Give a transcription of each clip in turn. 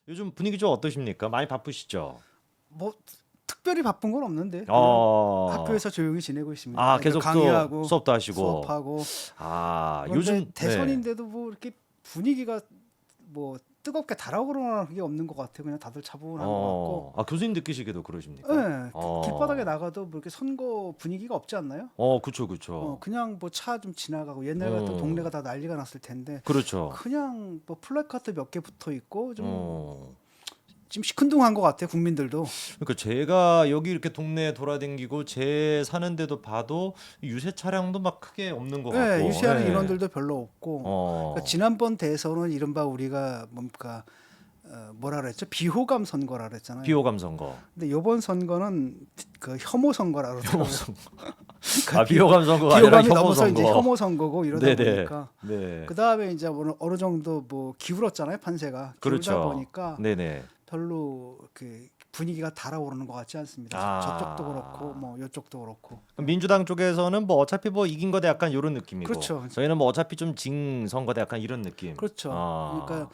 요즘 분위기 좀 어떠십니까? 많이 바쁘시죠? 뭐 특별히 바쁜 건 없는데 그냥 어, 학교에서 조용히 지내고 있습니다. 아, 그러니까 계속 또 강의하고 수업도 하시고. 수업하고. 아, 그런데 요즘, 네. 대선인데도 뭐 이렇게 분위기가 뭐 뜨겁게 달아오르는 게 없는 것 같아요. 그냥 다들 차분한 것 같고. 아, 교수님 느끼시기도 그러십니까? 예, 길바닥에 나가도 뭐 이렇게 선거 분위기가 없지 않나요? 그쵸, 그쵸. 그냥 뭐 차 좀 지나가고 옛날 같은 어, 동네가 다 난리가 났을 텐데 그렇죠. 그냥 뭐 플래카드 몇 개 붙어 있고 어, 좀 시큰둥한 것 같아요. 국민들도. 그러니까 제가 여기 이렇게 동네 돌아다니고 제 사는 데도 봐도 유세 차량도 막 크게 없는 것 예, 같고, 유세하는 예. 인원들도 별로 없고. 그러니까 어, 지난번 대선은 이른바 우리가 뭡니까 뭐라 그랬죠? 비호감 선거라 그랬잖아요. 비호감 선거. 근데 이번 선거는 그 혐오 선거라 혐오 그러더라고요. 선거. 그러니까 아, 비호감 선거가 아니라 비호감이 혐오 넘어서 이제 선거. 혐오 선거고 이러다 네네. 보니까 네. 그 다음에 이제 어느 정도 뭐 기울었잖아요, 판세가. 기울다 그렇죠. 보니까 네네. 별로 그 분위기가 달아오르는 것 같지 않습니다. 저쪽도 그렇고 아. 뭐 이쪽도 그렇고. 그럼 민주당 쪽에서는 뭐 어차피 뭐 이긴 거다 약간 이런 느낌이고 그렇죠. 저희는 뭐 어차피 좀 진 선거다 약간 이런 느낌. 그렇죠. 아. 그러니까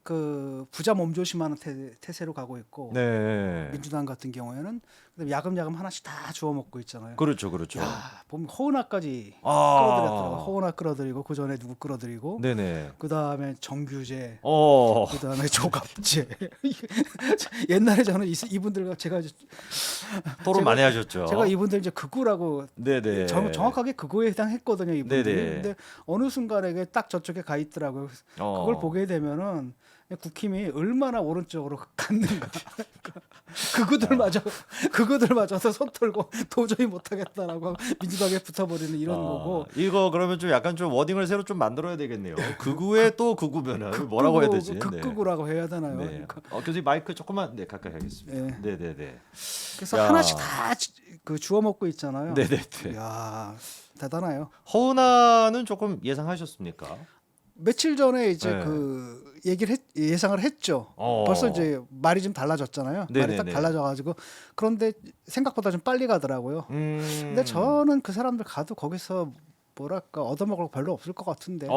그 부자 몸조심하는 태세로 가고 있고 네. 민주당 같은 경우에는 그다음에 야금야금 하나씩 다 주워 먹고 있잖아요. 그렇죠. 그렇죠. 야, 보면 허은하까지 끌어들였더라고. 아. 허은하 끌어들이고 그 전에 누구 끌어들이고 네네. 그 다음에 정규제 어. 그 다음에 조갑제. 옛날에 저는 이분들과 토론 제가 많이 하셨죠. 제가 이분들 이제 극우라고 네네. 정확하게 극우에 해당했거든요, 이분들이. 네네. 근데 어느 순간에 이게 딱 저쪽에 가 있더라고요. 그걸 어. 보게 되면은 국힘이 얼마나 오른쪽으로 갔는가. 그거들마저도 손 털고 도저히 못하겠다라고 민주당에 붙어버리는 이런 거고. 이거 그러면 좀 약간 좀 워딩을 새로 좀 만들어야 되겠네요. 극우에 또 극우면은 뭐라고 해야 되지? 네. 극극우라고 해야 되나요? 네. 그러니까. 교수님 마이크 조금만 네 가까이 하겠습니다. 예. 네네네. 그래서 야. 하나씩 다 그 주워 먹고 있잖아요. 네네네. 야, 대단해요. 허은하는 조금 예상하셨습니까? 며칠 전에 이제 네. 그 예상을 했죠. 어. 벌써 이제 말이 좀 달라졌잖아요. 말이 딱 네네네. 달라져가지고 그런데 생각보다 좀 빨리 가더라고요. 근데 저는 그 사람들 가도 거기서 뭐랄까 얻어먹을 거 별로 없을 것 같은데.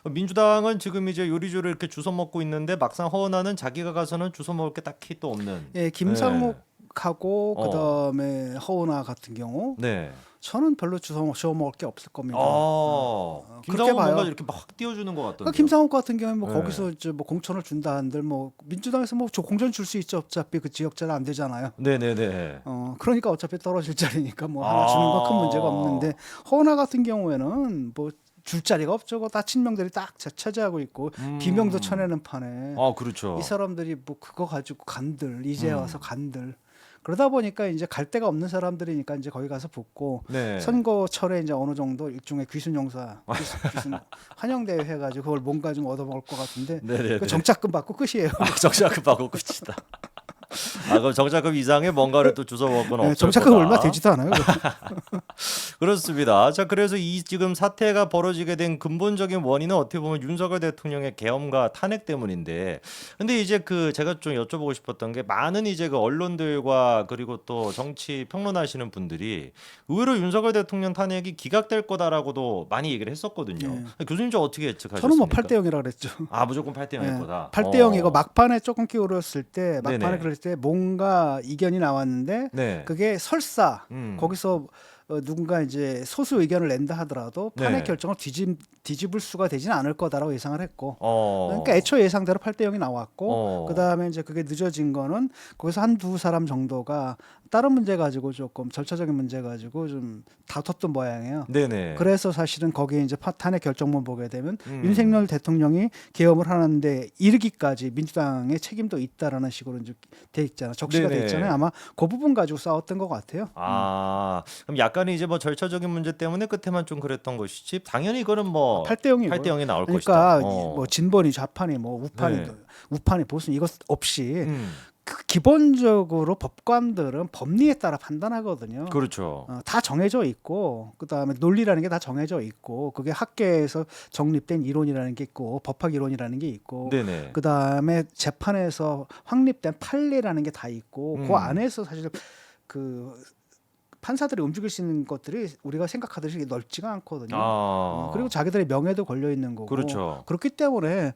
민주당은 지금 이제 요리조리 이렇게 주워 먹고 있는데 막상 허은하는 자기가 가서는 주워 먹을 게 딱히 또 없는. 예, 김상욱하고 어. 그다음에 허은하 같은 경우 네. 저는 별로 주워 먹을 게 없을 겁니다. 그렇게 김상욱 뭔가 봐요. 이렇게 막 확 띄워주는 것 그러니까 같던데요. 김상욱 같은 경우에 뭐 네. 거기서 이제 뭐 공천을 준다 한들 뭐 민주당에서 뭐 공천 줄 수 있죠. 어차피 그 지역자는 안 되잖아요. 네네네. 그러니까 어차피 떨어질 자리니까 뭐 하나 주는 건 큰 문제가 없는데 허은하 같은 경우에는 뭐 줄 자리가 없죠. 다 친명들이 딱 차지하고 있고 비명도 쳐내는 판에 그렇죠. 이 사람들이 뭐 그거 가지고 간들 이제 음. 와서 간들 그러다 보니까 이제 갈 데가 없는 사람들이니까 이제 거기 가서 붙고 네. 선거철에 이제 어느 정도 일종의 귀순용사 귀순 환영대회 해가지고 그걸 뭔가 좀 얻어먹을 것 같은데 네네네. 그 정착금 받고 끝이에요. 정착금 받고 끝이다. 그럼 정착금 이상의 뭔가를 또 주워 먹을 건 없을 정착금 거다. 얼마 되지도 않아요. 그렇습니다. 자, 그래서 이 지금 사태가 벌어지게 된 근본적인 원인은 어떻게 보면 윤석열 대통령의 계엄과 탄핵 때문인데, 근데 이제 그 제가 좀 여쭤보고 싶었던 게 많은 이제 그 언론들과 그리고 또 정치 평론하시는 분들이 의외로 윤석열 대통령 탄핵이 기각될 거다라고도 많이 얘기를 했었거든요. 교수님 좀 어떻게 예측하셨습니까? 저는 뭐 8대 0이라 그랬죠. 무조건 8대 0일 거다. 8대 0이고 막판에 조금 기울었을 때 막판에 네네. 그럴 때 뭔가 이견이 나왔는데 네. 그게 설사 거기서 누군가 이제 소수 의견을 낸다 하더라도 탄핵 네. 결정을 뒤집을 수가 되지는 않을 거다라고 예상을 했고 어. 그러니까 애초 예상대로 8대 0이 나왔고 어. 그다음에 이제 그게 늦어진 거는 거기서 한두 사람 정도가 다른 문제 가지고 조금 절차적인 문제 가지고 좀 다퉜던 모양이에요. 네네. 그래서 사실은 거기에 이제 탄핵 결정문 보게 되면 윤석열 대통령이 계엄을 하는데 이르기까지 민주당의 책임도 있다라는 식으로 이제 돼 있잖아요. 적시가 네네. 돼 있잖아요. 아마 그 부분 가지고 싸웠던 것 같아요. 그럼 약간의 이제 뭐 절차적인 문제 때문에 끝에만 좀 그랬던 것이지 당연히 이거는 뭐 8대 0이고 8대 0이 나올 그러니까 것이다. 뭐 진보니 좌파니 뭐 우파니 네. 우파니 보수니 이것 없이 음. 기본적으로 법관들은 법리에 따라 판단하거든요. 그렇죠. 다 정해져 있고 그다음에 논리라는 게 다 정해져 있고 그게 학계에서 정립된 이론이라는 게 있고 법학 이론이라는 게 있고 네네. 그다음에 재판에서 확립된 판례라는 게 다 있고 그 안에서 사실 그 판사들이 움직일 수 있는 것들이 우리가 생각하듯이 넓지가 않거든요. 그리고 자기들의 명예도 걸려 있는 거고 그렇죠. 그렇기 때문에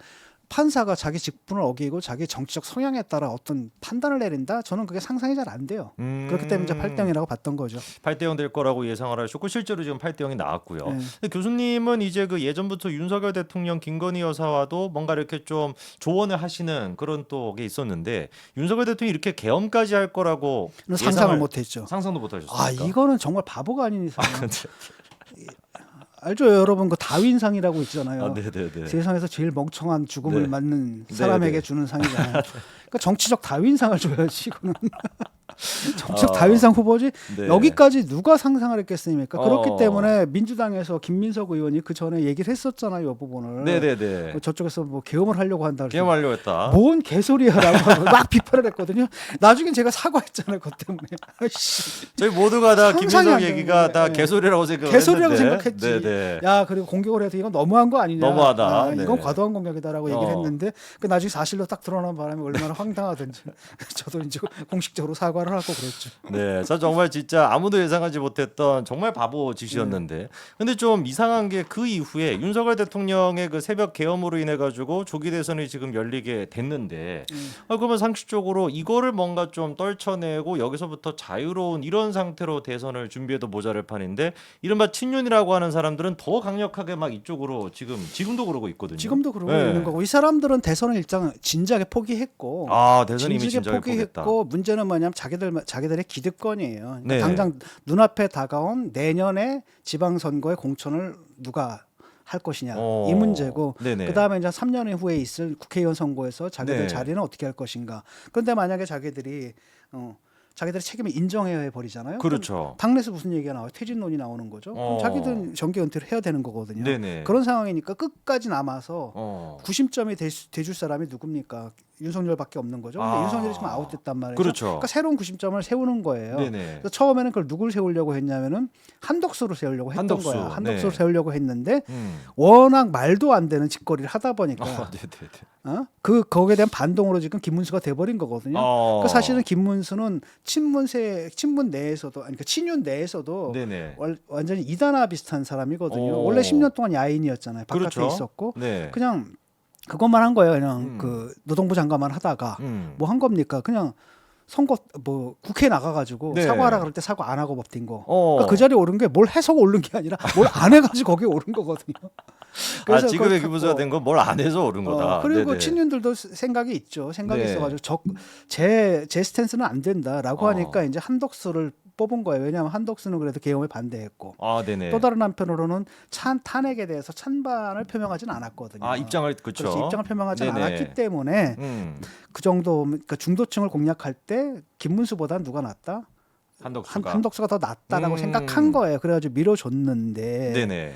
판사가 자기 직분을 어기고 자기 정치적 성향에 따라 어떤 판단을 내린다? 저는 그게 상상이 잘 안 돼요. 그렇기 때문에 이제 8대 0이라고 봤던 거죠. 8대 0 될 거라고 예상을 하셨고 실제로 지금 8대 0이 나왔고요. 네. 근데 교수님은 이제 그 예전부터 윤석열 대통령 김건희 여사와도 뭔가 이렇게 좀 조언을 하시는 그런 또 게 있었는데 윤석열 대통령이 이렇게 계엄까지 할 거라고 상상을 못했죠. 상상도 못 하셨습니까? 아 이거는 정말 바보가 아닌 이상. 알죠, 여러분 그 다윈상이라고 있잖아요. 아, 네네네. 세상에서 제일 멍청한 죽음을 네. 맞는 사람에게 네네. 주는 상이잖아요. 그러니까 정치적 다윈상을 줘야지 이거는. 정치적 다윈상 후보지. 네. 여기까지 누가 상상을 했겠습니까? 그렇기 어. 때문에 민주당에서 김민석 의원이 그 전에 얘기를 했었잖아요, 이 부분을. 네네네. 저쪽에서 뭐 계엄을 하려고 한다. 그래서 계엄하려고 했다. 뭔 개소리야라고 하고 막 비판을 했거든요. 나중엔 제가 사과했잖아요, 그것 때문에. 아이씨. 저희 모두가 다 상상이 김민석 안 얘기가 되는데. 다 네. 개소리라고 생각했는데. 개소리라고 생각했지. 네네. 야, 그리고 공격을 해도 이건 너무한 거 아니냐. 너무하다. 아, 네. 이건 과도한 공격이다라고 얘기를 어. 했는데 그 나중에 사실로 딱 드러난 바람에 얼마나 황당하든지 저도 이제 공식적으로 사과를 하고 그랬죠. 네, 저 정말 진짜 아무도 예상하지 못했던 정말 바보 짓이었는데, 근데 좀 이상한 게 그 이후에 윤석열 대통령의 그 새벽 계엄으로 인해 가지고 조기 대선이 지금 열리게 됐는데, 그러면 상식적으로 이거를 뭔가 좀 떨쳐내고 여기서부터 자유로운 이런 상태로 대선을 준비해도 모자랄 판인데, 이른바 친윤이라고 하는 사람들은 더 강력하게 막 이쪽으로 지금도 그러고 있거든요. 지금도 그러고 네. 있는 거고 이 사람들은 대선을 일장 진작에 포기했고 아, 대선이 이미 진작에 진작에 포기했다. 포기했고 문제는 뭐냐면 자기들의 기득권이에요. 그러니까 네. 당장 눈앞에 다가온 내년에 지방선거의 공천을 누가 할 것이냐 어. 이 문제고 네네. 그다음에 이제 3년 후에 있을 국회의원 선거에서 자기들 네. 자리는 어떻게 할 것인가. 그런데 만약에 자기들의 책임을 인정해야 버리잖아요. 그렇죠. 당내에서 무슨 얘기가 나와요? 퇴진론이 나오는 거죠. 그럼 어. 자기들은 정계 은퇴를 해야 되는 거거든요. 네네. 그런 상황이니까 끝까지 남아서 어. 구심점이 돼줄 사람이 누굽니까? 윤석열밖에 없는 거죠. 근데 아. 윤석열이 지금 아웃됐단 말이죠. 그렇죠. 그러니까 새로운 구심점을 세우는 거예요. 네네. 그래서 처음에는 그걸 누굴 세우려고 했냐면은 한덕수를 세우려고 했던 한덕수. 거야. 한덕수를 네. 세우려고 했는데 음. 워낙 말도 안 되는 짓거리를 하다 보니까 네네네. 거기에 대한 반동으로 지금 김문수가 돼버린 거거든요. 그러니까 사실은 김문수는 친문 내에서도 아니 그러니까 친윤 내에서도 네네. 완전히 이단아 비슷한 사람이거든요. 오. 원래 10년 동안 야인이었잖아요. 바깥에 그렇죠. 있었고 네. 그냥 그것만 한 거예요. 그냥 음. 그 노동부 장관만 하다가 뭐 뭐 한 겁니까? 그냥 선거 뭐 국회에 나가가지고 네. 사과하라 그럴 때 사과 안 하고 버틴 거. 어. 그러니까 그 자리에 오른 게 뭘 해서 오른 게 아니라 뭘 안 해가지고 거기에 오른 거거든요. 아, 지금의 그걸 기부서가 갖고 된 건 뭘 안 해서 오른 거다. 그리고 네네. 친윤들도 생각이 있죠. 생각이 네. 있어가지고 제 스탠스는 안 된다라고 하니까 이제 한덕수를 뽑은 거예요. 왜냐하면 한덕수는 그래도 계엄에 반대했고 아, 네네. 또 다른 한편으로는 탄핵에 대해서 찬반을 표명하지는 않았거든요. 아, 입장을 그렇죠. 그렇지, 입장을 표명하지 네네. 않았기 때문에 그 정도 그러니까 중도층을 공략할 때 김문수보다 누가 낫다? 한덕수가. 한덕수가 더 낫다라고 음. 생각한 거예요. 그래가지고 밀어줬는데 네네.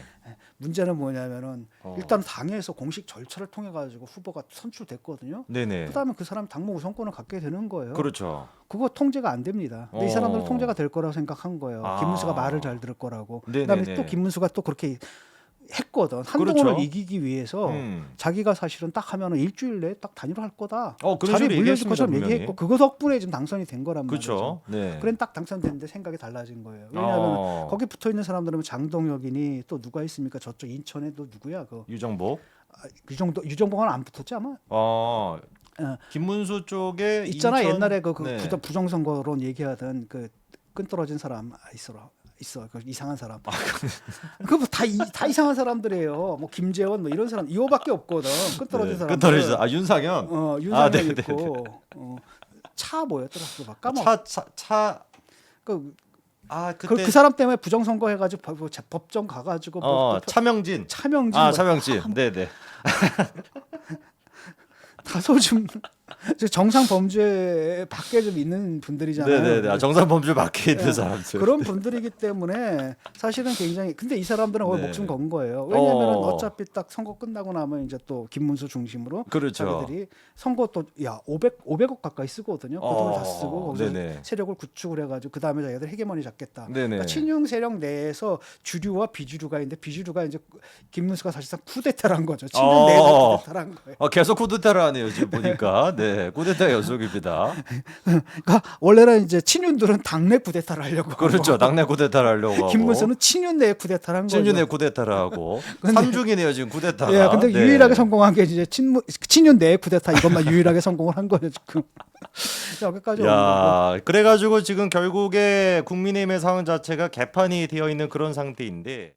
문제는 뭐냐면은 일단 당에서 공식 절차를 통해 가지고 후보가 선출됐거든요. 네네. 그다음에 그 사람이 당무 우선권을 갖게 되는 거예요. 그렇죠. 그거 통제가 안 됩니다. 근데 이 사람들은 통제가 될 거라고 생각한 거예요. 아. 김문수가 말을 잘 들을 거라고. 네네네. 그다음에 또 김문수가 또 그렇게 했거든. 한동훈을 그렇죠. 이기기 위해서 음. 자기가 사실은 딱 하면은 일주일 내에 딱 단일화 할 거다. 그런 자리 식으로 물려줄 얘기했습니다, 것처럼 분명히. 얘기했고 그거 덕분에 지금 당선이 된 거란 그렇죠. 말이죠. 네. 그래 딱 당선됐는데 생각이 달라진 거예요. 왜냐하면 거기 붙어 있는 사람들은 장동혁이니 또 누가 있습니까? 저쪽 인천에 또 누구야? 그 유정복. 유정봉은 안 붙었지 아마? 어. 어. 김문수 쪽에 있잖아 인천- 옛날에 그 네. 부정선거론 얘기하던 그 끈떨어진 사람 있어 그 이상한 사람. 그다 이상한 사람들이에요. 뭐 김재원 뭐 이런 사람 이거밖에 없거든. 끈떨어진 사람. 끈떨어진 아, 윤상현. 윤상현 네네네. 있고 차 뭐였더라? 그거 까먹. 차 그 그때 그 사람 때문에 부정선거 해가지고 법정 가가지고 차명진. 차명진 아, 뭐 차명진. 네네. 다소 좀 정상 범죄 밖에 좀 있는 분들이잖아요. 네네네. 정상 범죄 밖에 있는 네. 사람들. 그런 분들이기 때문에 사실은 굉장히 근데 이 사람들은 거의 네. 목숨 건 거예요. 왜냐하면 어. 어차피 딱 선거 끝나고 나면 이제 또 김문수 중심으로 그렇죠. 자기들이 선거 또 500억 가까이 쓰거든요. 그 돈을 다 쓰고 거기서 네네. 세력을 구축을 해가지고 그 다음에 자기들 헤게모니 잡겠다. 네네. 그러니까 친윤 세력 내에서 주류와 비주류가 있는데 비주류가 이제 김문수가 사실상 쿠데타를 한 거죠. 친윤 내에서 쿠데타를 한 거예요. 계속 쿠데타를 하네요 지금 보니까. 네, 쿠데타 연속입니다. 그러니까 원래는 이제 친윤들은 당내 쿠데타를 하려고 그렇죠. 하고 당내 쿠데타를 하려고 하고. 김문수는 친윤 내 쿠데타를 한 거죠. 친윤의 쿠데타를 하고. 근데- 삼중이네요 지금 쿠데타가. 예, 근데 네. 유일하게 성공한 게 이제 친윤 내 쿠데타 이것만 유일하게 성공을 한 거예요 지금. 여기까지 오는 거고. 야, 그래가지고 지금 결국에 국민의힘의 상황 자체가 개판이 되어 있는 그런 상태인데.